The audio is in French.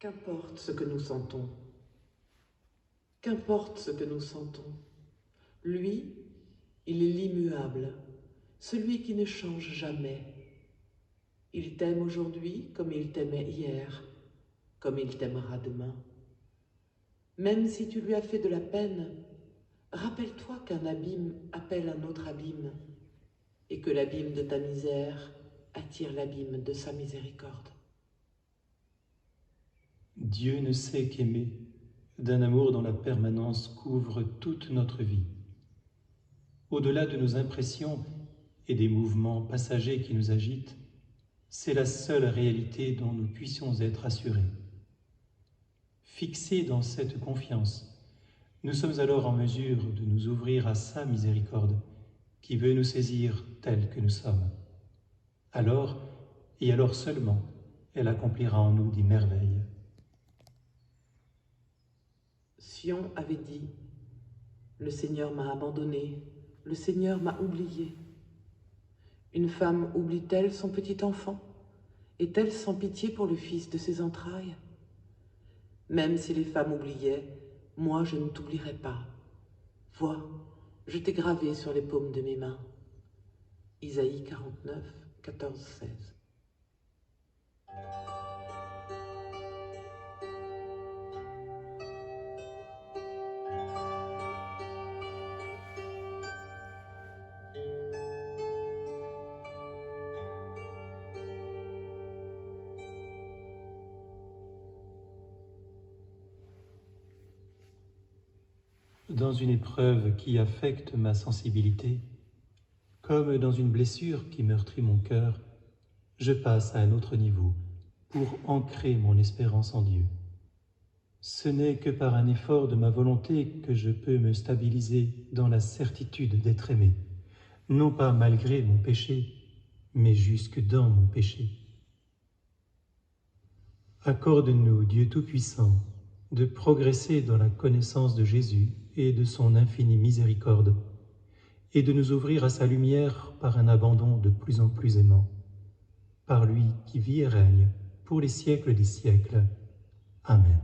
Qu'importe ce que nous sentons, qu'importe ce que nous sentons, lui, il est l'immuable, celui qui ne change jamais. Il t'aime aujourd'hui comme il t'aimait hier, comme il t'aimera demain. Même si tu lui as fait de la peine, rappelle-toi qu'un abîme appelle un autre abîme, et que l'abîme de ta misère attire l'abîme de sa miséricorde. Dieu ne sait qu'aimer, d'un amour dont la permanence couvre toute notre vie. Au-delà de nos impressions et des mouvements passagers qui nous agitent, c'est la seule réalité dont nous puissions être assurés. Fixés dans cette confiance, nous sommes alors en mesure de nous ouvrir à sa miséricorde, qui veut nous saisir tels que nous sommes. Alors, et alors seulement, elle accomplira en nous des merveilles. Sion avait dit, « Le Seigneur m'a abandonné, le Seigneur m'a oublié. » Une femme oublie-t-elle son petit enfant? Est-elle sans pitié pour le fils de ses entrailles? Même si les femmes oubliaient, moi je ne t'oublierai pas. Vois, je t'ai gravé sur les paumes de mes mains. Isaïe 49, 14, 16. Dans une épreuve qui affecte ma sensibilité, comme dans une blessure qui meurtrit mon cœur, je passe à un autre niveau pour ancrer mon espérance en Dieu. Ce n'est que par un effort de ma volonté que je peux me stabiliser dans la certitude d'être aimé, non pas malgré mon péché, mais jusque dans mon péché. Accorde-nous, Dieu Tout-Puissant, de progresser dans la connaissance de Jésus et de son infinie miséricorde, et de nous ouvrir à sa lumière par un abandon de plus en plus aimant. Par lui qui vit et règne pour les siècles des siècles. Amen.